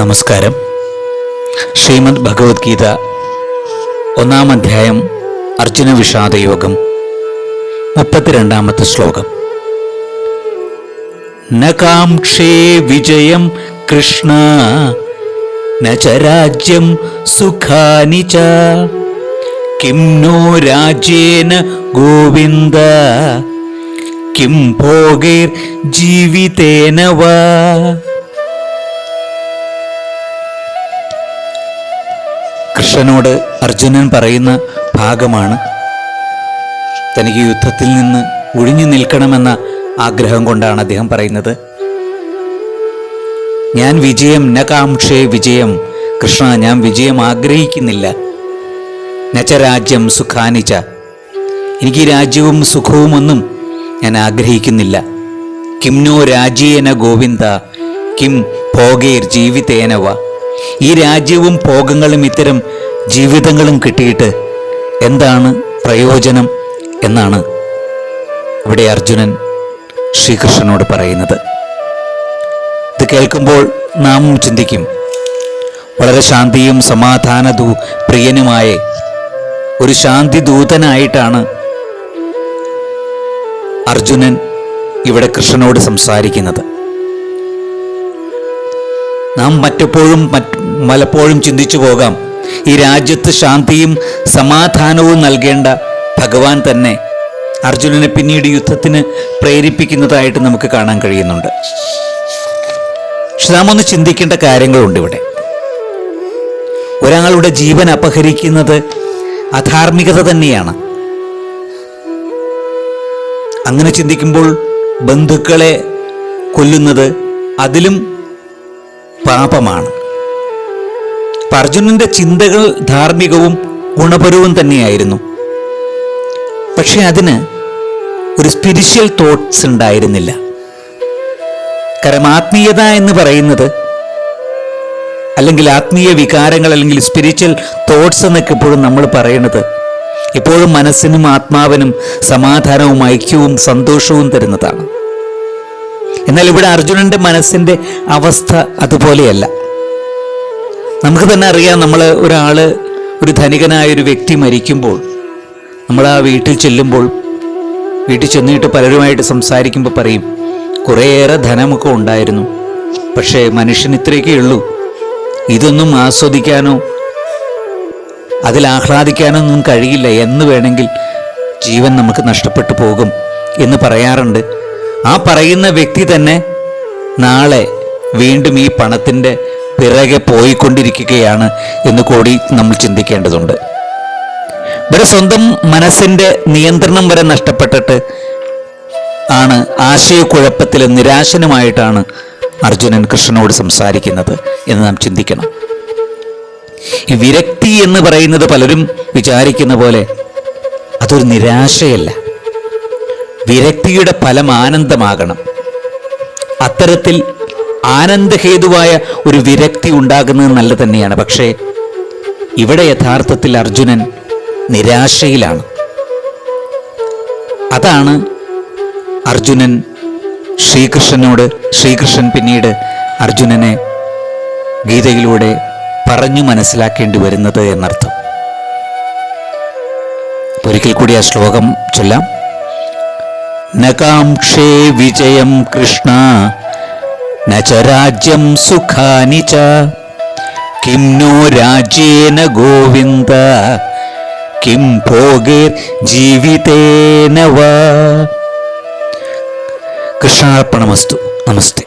നമസ്കാരം. ശ്രീമദ് ഭഗവത്ഗീത 1-ാം അധ്യായം അർജുന വിഷാദയോഗം 32-ാമത്തെ ശ്ലോകം. ന കാംക്ഷേ വിജയം കൃഷ്ണ ന ച രാജ്യം സുഖാനി ച കിം നോ രാജ്യേന ഗോവിന്ദ കിം ഭോഗൈർ ജീവിതേന വാ. കൃഷ്ണനോട് അർജുനൻ പറയുന്ന ഭാഗമാണ്. തനിക്ക് യുദ്ധത്തിൽ നിന്ന് ഒഴിഞ്ഞു നിൽക്കണമെന്ന ആഗ്രഹം കൊണ്ടാണ് അദ്ദേഹം പറയുന്നത്. ഞാൻ വിജയം ന കാംക്ഷേ വിജയം കൃഷ്ണ, ഞാൻ വിജയം ആഗ്രഹിക്കുന്നില്ല. നച രാജ്യം സുഖാനിച്ച, എനിക്ക് രാജ്യവും സുഖവും ഒന്നും ഞാൻ ആഗ്രഹിക്കുന്നില്ല. കിം നോ രാജ്യേന ഗോവിന്ദ കിം ഭോഗൈർ ജീവിതേനവ. ഈ രാജ്യവും ഭോഗങ്ങളും ഇത്തരം ജീവിതങ്ങളും കിട്ടിയിട്ട് എന്താണ് പ്രയോജനം എന്നാണ് ഇവിടെ അർജുനൻ ശ്രീകൃഷ്ണനോട് പറയുന്നത്. ഇത് കേൾക്കുമ്പോൾ നാം ചിന്തിക്കും, വളരെ ശാന്തിയും പ്രിയനുമായ ഒരു ശാന്തി ദൂതനായിട്ടാണ് അർജുനൻ ഇവിടെ കൃഷ്ണനോട് സംസാരിക്കുന്നത്. നാം പലപ്പോഴും ചിന്തിച്ചു പോകാം, ഈ രാജ്യത്ത് ശാന്തിയും സമാധാനവും നൽകേണ്ട ഭഗവാൻ തന്നെ അർജുനനെ പിന്നീട് യുദ്ധത്തിന് പ്രേരിപ്പിക്കുന്നതായിട്ട് നമുക്ക് കാണാൻ കഴിയുന്നുണ്ട്. പക്ഷെ നാം ഒന്ന് ചിന്തിക്കേണ്ട കാര്യങ്ങളുണ്ട് ഇവിടെ. ഒരാളുടെ ജീവൻ അപഹരിക്കുന്നത് അധാർമികത തന്നെയാണ്. അങ്ങനെ ചിന്തിക്കുമ്പോൾ ബന്ധുക്കളെ കൊല്ലുന്നത് അതിലും പാപമാണ്. അർജുനന്റെ ചിന്തകൾ ധാർമ്മികവും ഗുണപരവും തന്നെയായിരുന്നു. പക്ഷെ അതിന് ഒരു സ്പിരിച്വൽ തോട്ട്സ് ഉണ്ടായിരുന്നില്ല. കാരണം ആത്മീയത എന്ന് പറയുന്നത്, അല്ലെങ്കിൽ ആത്മീയ വികാരങ്ങൾ, അല്ലെങ്കിൽ സ്പിരിച്വൽ തോട്ട്സ് എന്നൊക്കെ എപ്പോഴും നമ്മൾ പറയുന്നത് എപ്പോഴും മനസ്സിനും ആത്മാവിനും സമാധാനവും ഐക്യവും സന്തോഷവും തരുന്നതാണ്. എന്നാൽ ഇവിടെ അർജുനന്റെ മനസ്സിന്റെ അവസ്ഥ അതുപോലെയല്ല. നമുക്ക് തന്നെ അറിയാം, ഒരു ധനികനായൊരു വ്യക്തി മരിക്കുമ്പോൾ നമ്മൾ ആ വീട്ടിൽ ചെന്നിട്ട് പലരുമായിട്ട് സംസാരിക്കുമ്പോൾ പറയും, കുറേയേറെ ധനമൊക്കെ ഉണ്ടായിരുന്നു, പക്ഷേ മനുഷ്യന് ഇത്രയൊക്കെ ഉള്ളൂ, ഇതൊന്നും ആസ്വദിക്കാനോ അതിൽ ആഹ്ലാദിക്കാനോ ഒന്നും കഴിയില്ല, എന്ന് വേണമെങ്കിൽ ജീവൻ നമുക്ക് നഷ്ടപ്പെട്ടു പോകും എന്ന് പറയാറുണ്ട്. ആ പറയുന്ന വ്യക്തി തന്നെ നാളെ വീണ്ടും ഈ പണത്തിൻ്റെ പിറകെ പോയിക്കൊണ്ടിരിക്കുകയാണ് എന്ന് കൂടി നമ്മൾ ചിന്തിക്കേണ്ടതുണ്ട്. ഇവിടെ സ്വന്തം മനസ്സിൻ്റെ നിയന്ത്രണം വരെ നഷ്ടപ്പെട്ടിട്ട് ആണ് ആശയക്കുഴപ്പത്തിൽ നിരാശനുമായിട്ടാണ് അർജുനൻ കൃഷ്ണനോട് സംസാരിക്കുന്നത് എന്ന് നാം ചിന്തിക്കണം. ഈ വിരക്തി എന്ന് പറയുന്നത് പലരും വിചാരിക്കുന്ന പോലെ അതൊരു നിരാശയല്ല. വിരക്തിയുടെ ഫലം ആനന്ദമാകണം. അത്തരത്തിൽ ആനന്ദഹേതുവായ ഒരു വിരക്തി ഉണ്ടാകുന്നത് നല്ല തന്നെയാണ്. പക്ഷേ ഇവിടെ യഥാർത്ഥത്തിൽ അർജുനൻ നിരാശയിലാണ്. അതാണ് ശ്രീകൃഷ്ണൻ പിന്നീട് അർജുനനെ ഗീതയിലൂടെ പറഞ്ഞു മനസ്സിലാക്കേണ്ടി വരുന്നത് എന്നർത്ഥം. ഒരിക്കൽ കൂടി ആ ശ്ലോകം ചൊല്ലാം. ന കാംക്ഷേ വിജയം കൃഷ്ണ ന ച രാജ്യം സുഖാനി ച കിം നോ രാജ്യേന ഗോവിന്ദ കിം ഭോഗൈർ ജീവിതേന വാ. കൃഷ്ണാർപ്പണമസ്തു. നമസ്തേ.